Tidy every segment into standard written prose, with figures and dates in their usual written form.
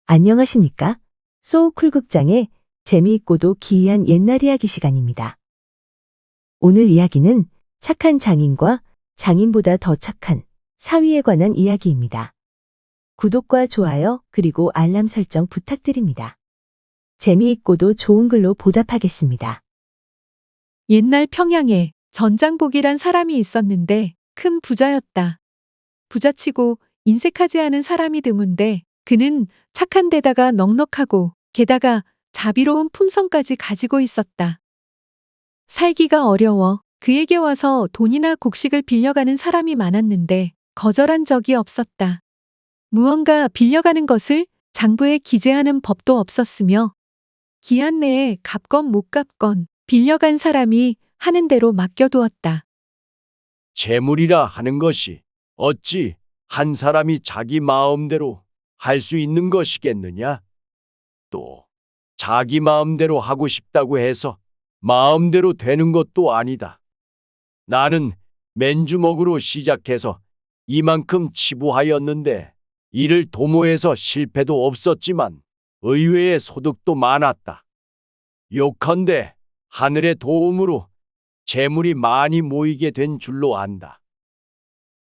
안녕하십니까? 소쿨극장의 재미있고도 기이한 옛날 이야기 시간입니다. 오늘 이야기는 착한 장인과 장인보다 더 착한 사위에 관한 이야기입니다. 구독과 좋아요 그리고 알람 설정 부탁드립니다. 재미있고도 좋은 글로 보답하겠습니다. 옛날 평양에 전장복이란 사람이 있었는데 큰 부자였다. 부자치고 인색하지 않은 사람이 드문데 그는 착한 데다가 넉넉하고 게다가 자비로운 품성까지 가지고 있었다. 살기가 어려워 그에게 와서 돈이나 곡식을 빌려가는 사람이 많았는데 거절한 적이 없었다. 무언가 빌려가는 것을 장부에 기재하는 법도 없었으며 기한 내에 갚건 못 갚건 빌려간 사람이 하는 대로 맡겨두었다. 재물이라 하는 것이 어찌 한 사람이 자기 마음대로 할 수 있는 것이겠느냐? 또 자기 마음대로 하고 싶다고 해서 마음대로 되는 것도 아니다. 나는 맨주먹으로 시작해서 이만큼 치부하였는데 이를 도모해서 실패도 없었지만 의외의 소득도 많았다. 요컨대 하늘의 도움으로 재물이 많이 모이게 된 줄로 안다.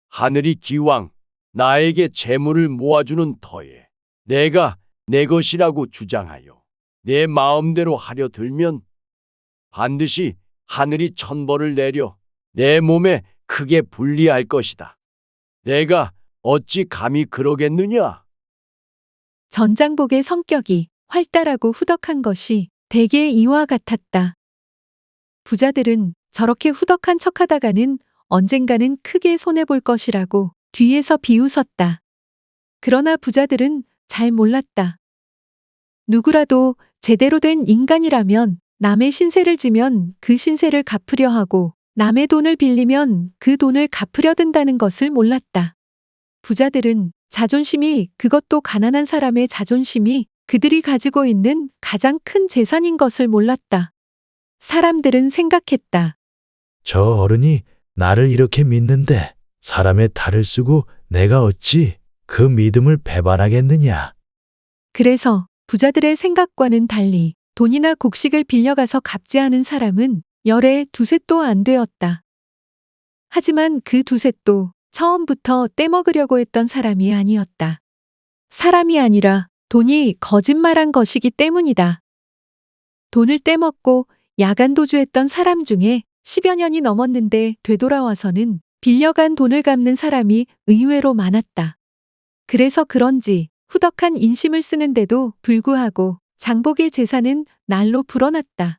하늘이 기왕 나에게 재물을 모아주는 터에 내가 내 것이라고 주장하여 내 마음대로 하려 들면 반드시 하늘이 천벌을 내려 내 몸에 크게 불리할 것이다. 내가 어찌 감히 그러겠느냐? 전장복의 성격이 활달하고 후덕한 것이 대개 이와 같았다. 부자들은 저렇게 후덕한 척하다가는 언젠가는 크게 손해볼 것이라고 뒤에서 비웃었다. 그러나 부자들은 잘 몰랐다. 누구라도 제대로 된 인간이라면 남의 신세를 지면 그 신세를 갚으려 하고 남의 돈을 빌리면 그 돈을 갚으려 든다는 것을 몰랐다. 부자들은 자존심이, 그것도 가난한 사람의 자존심이 그들이 가지고 있는 가장 큰 재산인 것을 몰랐다. 사람들은 생각했다. 저 어른이 나를 이렇게 믿는데 사람의 탈을 쓰고 내가 어찌 그 믿음을 배반하겠느냐. 그래서 부자들의 생각과는 달리 돈이나 곡식을 빌려가서 갚지 않은 사람은 열에 두셋도 안 되었다. 하지만 그 두셋도 처음부터 떼먹으려고 했던 사람이 아니었다. 사람이 아니라 돈이 거짓말한 것이기 때문이다. 돈을 떼먹고 야간도주했던 사람 중에 10여 년이 넘었는데 되돌아와서는 빌려간 돈을 갚는 사람이 의외로 많았다. 그래서 그런지 후덕한 인심을 쓰는데도 불구하고 장복의 재산은 날로 불어났다.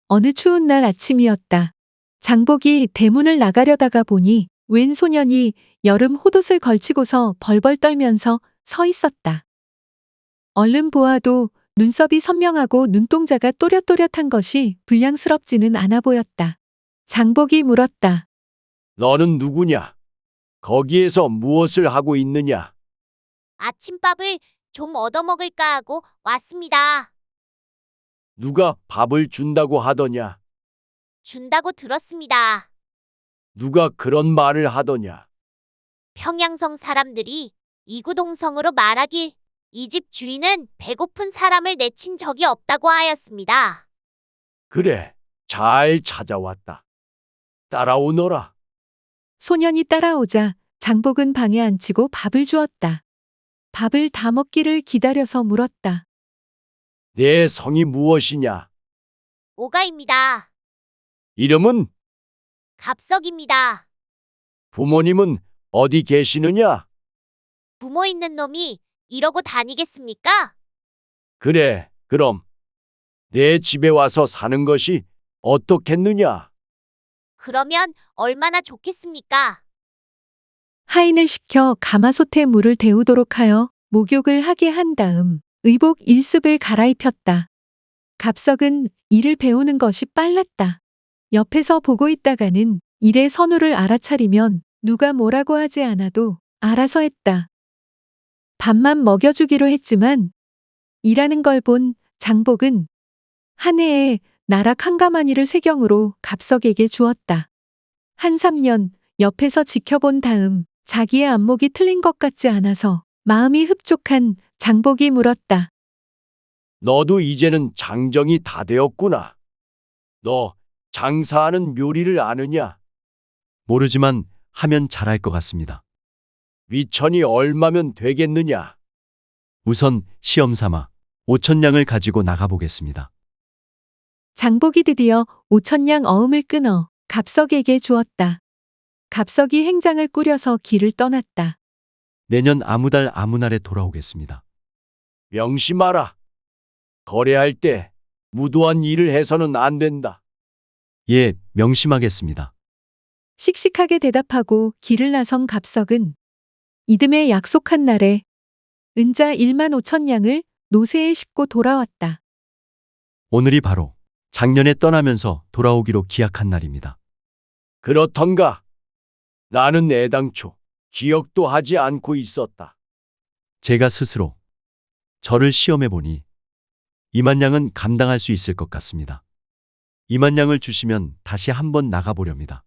어느 추운 날 아침이었다. 장복이 대문을 나가려다가 보니 웬 소년이 여름 호옷을 걸치고서 벌벌 떨면서 서 있었다. 얼른 보아도 눈썹이 선명하고 눈동자가 또렷또렷한 것이 불량스럽지는 않아 보였다. 장복이 물었다. 너는 누구냐? 거기에서 무엇을 하고 있느냐? 아침밥을 좀 얻어먹을까 하고 왔습니다. 누가 밥을 준다고 하더냐? 준다고 들었습니다. 누가 그런 말을 하더냐? 평양성 사람들이 이구동성으로 말하길 이 집 주인은 배고픈 사람을 내친 적이 없다고 하였습니다. 그래, 잘 찾아왔다. 따라오너라. 소년이 따라오자 장복은 방에 앉히고 밥을 주었다. 밥을 다 먹기를 기다려서 물었다. 내 성이 무엇이냐? 오가입니다. 이름은? 갑석입니다. 부모님은 어디 계시느냐? 부모 있는 놈이 이러고 다니겠습니까? 그래, 그럼 내 집에 와서 사는 것이 어떻겠느냐? 그러면 얼마나 좋겠습니까? 하인을 시켜 가마솥에 물을 데우도록 하여 목욕을 하게 한 다음 의복 일습을 갈아입혔다. 갑석은 일을 배우는 것이 빨랐다. 옆에서 보고 있다가는 일의 선우를 알아차리면 누가 뭐라고 하지 않아도 알아서 했다. 밥만 먹여주기로 했지만 일하는 걸 본 장복은 한 해에 나락 한 가마니를 세경으로 갑석에게 주었다. 한 3년 옆에서 지켜본 다음 자기의 안목이 틀린 것 같지 않아서 마음이 흡족한 장복이 물었다. 너도 이제는 장정이 다 되었구나. 너 장사하는 묘리를 아느냐? 모르지만 하면 잘할 것 같습니다. 위천이 얼마면 되겠느냐? 우선 시험 삼아 5,000냥을 가지고 나가보겠습니다. 장복이 드디어 5,000냥 어음을 끊어 갑석에게 주었다. 갑석이 행장을 꾸려서 길을 떠났다. 내년 아무 달 아무 날에 돌아오겠습니다. 명심하라. 거래할 때 무도한 일을 해서는 안 된다. 예, 명심하겠습니다. 씩씩하게 대답하고 길을 나선 갑석은 이듬해 약속한 날에 은자 15,000냥을 노새에 싣고 돌아왔다. 오늘이 바로 작년에 떠나면서 돌아오기로 기약한 날입니다. 그렇던가? 나는 애당초 기억도 하지 않고 있었다. 제가 스스로 저를 시험해 보니 20,000냥은 감당할 수 있을 것 같습니다. 20,000냥을 주시면 다시 한번 나가보렵니다.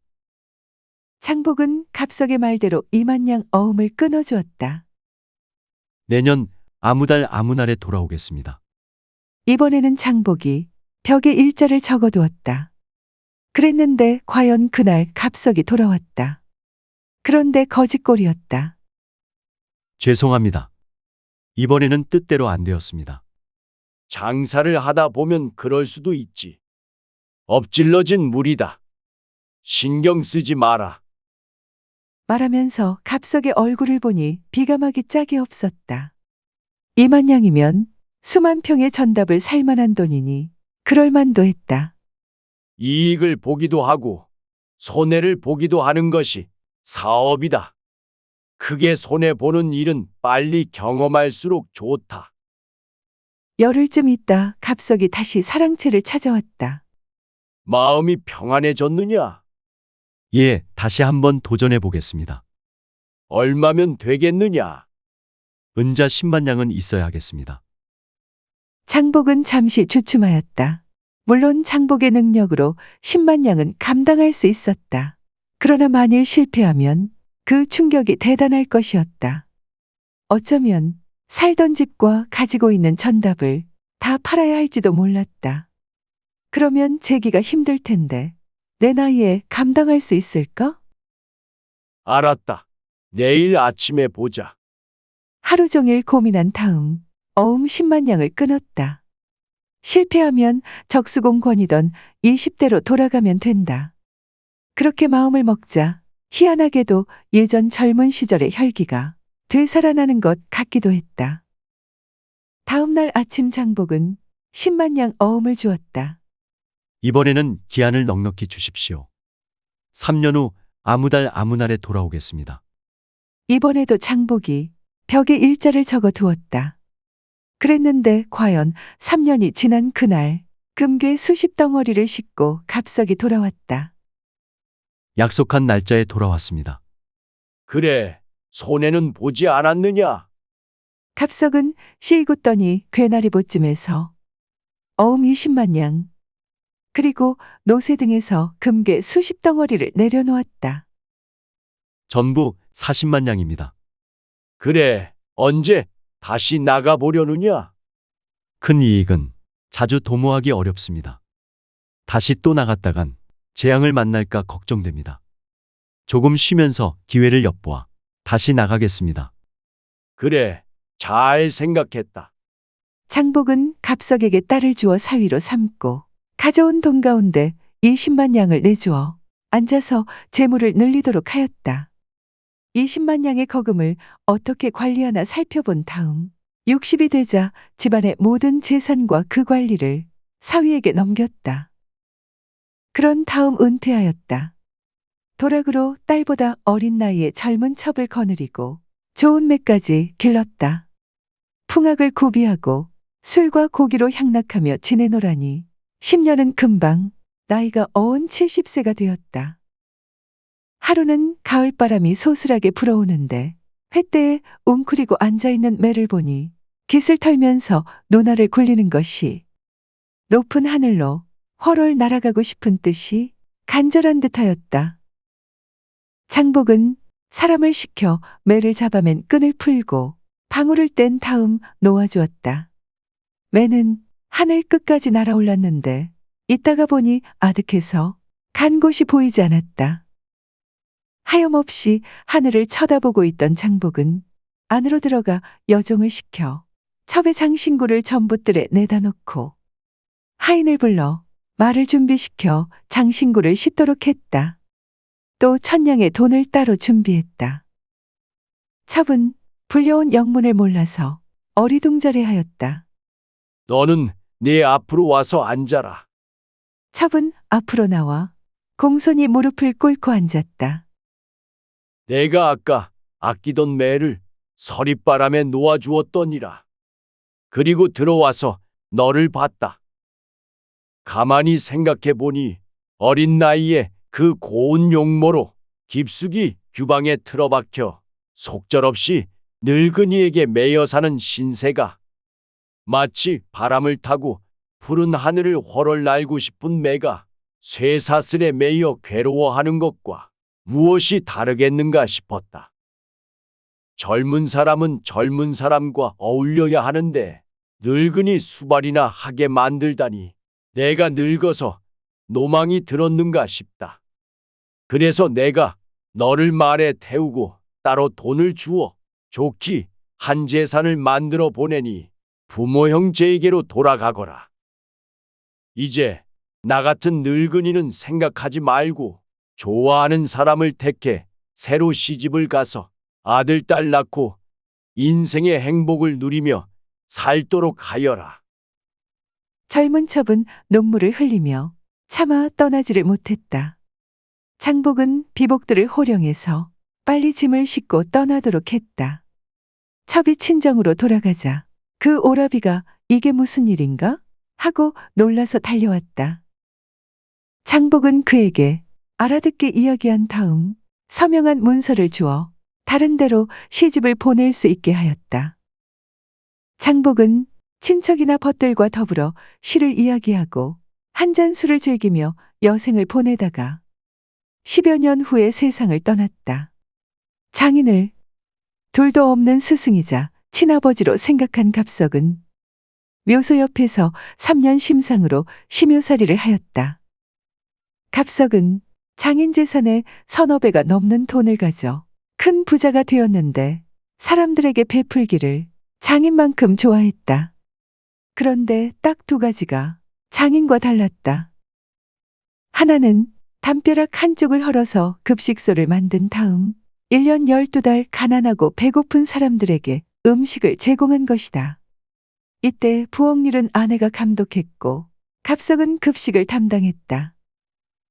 장복은 갑석의 말대로 20,000냥 어음을 끊어주었다. 내년 아무 달 아무 날에 돌아오겠습니다. 이번에는 장복이 벽에 일자를 적어두었다. 그랬는데 과연 그날 갑석이 돌아왔다. 그런데 거짓골이었다. 죄송합니다. 이번에는 뜻대로 안 되었습니다. 장사를 하다 보면 그럴 수도 있지. 엎질러진 물이다. 신경 쓰지 마라. 말하면서 갑석의 얼굴을 보니 비가마기 짝이 없었다. 20,000냥이면 수만 평의 전답을 살 만한 돈이니 그럴만도 했다. 이익을 보기도 하고 손해를 보기도 하는 것이 사업이다. 크게 손해보는 일은 빨리 경험할수록 좋다. 열흘쯤 있다 갑석이 다시 사랑채를 찾아왔다. 마음이 평안해졌느냐? 예, 다시 한번 도전해 보겠습니다. 얼마면 되겠느냐? 은자 100,000냥은 있어야 하겠습니다. 장복은 잠시 주춤하였다. 물론 장복의 능력으로 100,000냥은 감당할 수 있었다. 그러나 만일 실패하면 그 충격이 대단할 것이었다. 어쩌면 살던 집과 가지고 있는 전답을 다 팔아야 할지도 몰랐다. 그러면 재기가 힘들 텐데 내 나이에 감당할 수 있을까? 알았다. 내일 아침에 보자. 하루 종일 고민한 다음 어음 100,000냥을 끊었다. 실패하면 적수공권이던 20대로 돌아가면 된다. 그렇게 마음을 먹자 희한하게도 예전 젊은 시절의 혈기가 되살아나는 것 같기도 했다. 다음 날 아침 장복은 100,000냥 어음을 주었다. 이번에는 기한을 넉넉히 주십시오. 3년 후 아무 달 아무 날에 돌아오겠습니다. 이번에도 장복이 벽에 일자를 적어 두었다. 그랬는데 과연 3년이 지난 그날 금괴 수십 덩어리를 싣고 갑석이 돌아왔다. 약속한 날짜에 돌아왔습니다. 그래, 손해는 보지 않았느냐? 갑석은 시익웃더니 괴나리보쯤에서 어음 200,000냥 그리고 노새 등에서 금괴 수십 덩어리를 내려놓았다. 전부 400,000냥입니다. 그래, 언제 다시 나가보려느냐? 큰 이익은 자주 도모하기 어렵습니다. 다시 또 나갔다간 재앙을 만날까 걱정됩니다. 조금 쉬면서 기회를 엿보아 다시 나가겠습니다. 그래, 잘 생각했다. 장복은 갑석에게 딸을 주어 사위로 삼고 가져온 돈 가운데 200,000냥을 내주어 앉아서 재물을 늘리도록 하였다. 200,000냥의 거금을 어떻게 관리하나 살펴본 다음 60이 되자 집안의 모든 재산과 그 관리를 사위에게 넘겼다. 그런 다음 은퇴하였다. 도락으로 딸보다 어린 나이에 젊은 첩을 거느리고 좋은 매까지 길렀다. 풍악을 구비하고 술과 고기로 향락하며 지내노라니 10년은 금방 나이가 어언 70세가 되었다. 하루는 가을바람이 소슬하게 불어오는데 횃대에 웅크리고 앉아있는 매를 보니 깃을 털면서 눈알을 굴리는 것이 높은 하늘로 훨훨 날아가고 싶은 뜻이 간절한 듯하였다. 장복은 사람을 시켜 매를 잡아맨 끈을 풀고 방울을 뗀 다음 놓아주었다. 매는 하늘 끝까지 날아올랐는데 이따가 보니 아득해서 간 곳이 보이지 않았다. 하염없이 하늘을 쳐다보고 있던 장복은 안으로 들어가 여종을 시켜 첩의 장신구를 전봇들에 내다 놓고 하인을 불러 말을 준비시켜 장신구를 싣도록 했다. 또 천냥의 돈을 따로 준비했다. 첩은 불려온 영문을 몰라서 어리둥절해하였다. 너는 네 앞으로 와서 앉아라. 첩은 앞으로 나와 공손히 무릎을 꿇고 앉았다. 내가 아까 아끼던 매를 서릿바람에 놓아주었더니라. 그리고 들어와서 너를 봤다. 가만히 생각해 보니 어린 나이에 그 고운 용모로 깊숙이 규방에 틀어박혀 속절없이 늙은이에게 매여 사는 신세가 마치 바람을 타고 푸른 하늘을 훨훨 날고 싶은 매가 쇠사슬에 매여 괴로워하는 것과 무엇이 다르겠는가 싶었다. 젊은 사람은 젊은 사람과 어울려야 하는데 늙은이 수발이나 하게 만들다니 내가 늙어서 노망이 들었는가 싶다. 그래서 내가 너를 말에 태우고 따로 돈을 주어 좋기 한 재산을 만들어 보내니 부모 형제에게로 돌아가거라. 이제 나 같은 늙은이는 생각하지 말고 좋아하는 사람을 택해 새로 시집을 가서 아들, 딸 낳고 인생의 행복을 누리며 살도록 하여라. 젊은 첩은 눈물을 흘리며 차마 떠나지를 못했다. 장복은 비복들을 호령해서 빨리 짐을 싣고 떠나도록 했다. 첩이 친정으로 돌아가자 그 오라비가 이게 무슨 일인가? 하고 놀라서 달려왔다. 장복은 그에게 알아듣게 이야기한 다음 서명한 문서를 주어 다른 데로 시집을 보낼 수 있게 하였다. 장복은 친척이나 벗들과 더불어 시를 이야기하고 한 잔 술을 즐기며 여생을 보내다가 10여 년 후에 세상을 떠났다. 장인을 둘도 없는 스승이자 친아버지로 생각한 갑석은 묘소 옆에서 3년 심상으로 심효살이를 하였다. 갑석은 장인 재산의 서너 배가 넘는 돈을 가져 큰 부자가 되었는데 사람들에게 베풀기를 장인만큼 좋아했다. 그런데 딱 두 가지가 장인과 달랐다. 하나는 담벼락 한쪽을 헐어서 급식소를 만든 다음 1년 12달 가난하고 배고픈 사람들에게 음식을 제공한 것이다. 이때 부엌일은 아내가 감독했고 갑석은 급식을 담당했다.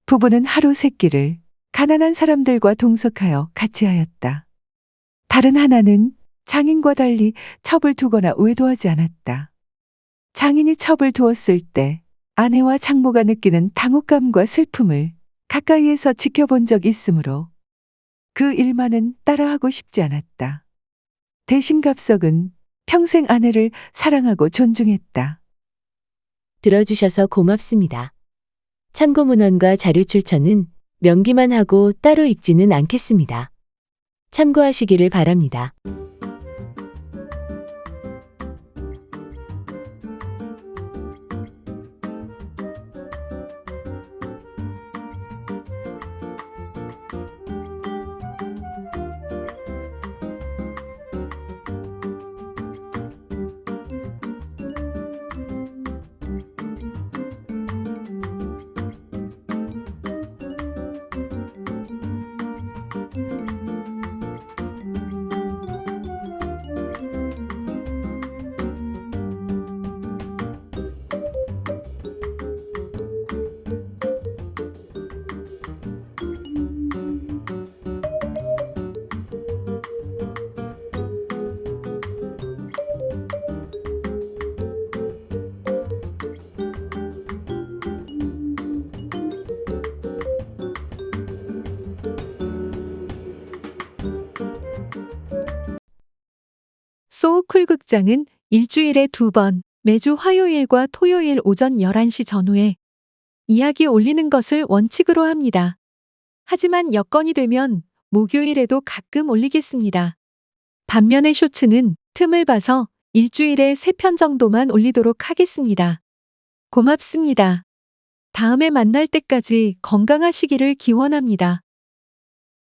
부부는 하루 세 끼를 가난한 사람들과 동석하여 같이 하였다. 다른 하나는 장인과 달리 첩을 두거나 외도하지 않았다. 장인이 첩을 두었을 때 아내와 장모가 느끼는 당혹감과 슬픔을 가까이에서 지켜본 적이 있으므로 그 일만은 따라하고 싶지 않았다. 대신 갑석은 평생 아내를 사랑하고 존중했다. 들어주셔서 고맙습니다. 참고문헌과 자료 출처는 명기만 하고 따로 읽지는 않겠습니다. 참고하시기를 바랍니다. 소우쿨 극장은 일주일에 2번, 매주 화요일과 토요일 오전 11시 전후에 이야기 올리는 것을 원칙으로 합니다. 하지만 여건이 되면 목요일에도 가끔 올리겠습니다. 반면에 쇼츠는 틈을 봐서 일주일에 3편 정도만 올리도록 하겠습니다. 고맙습니다. 다음에 만날 때까지 건강하시기를 기원합니다.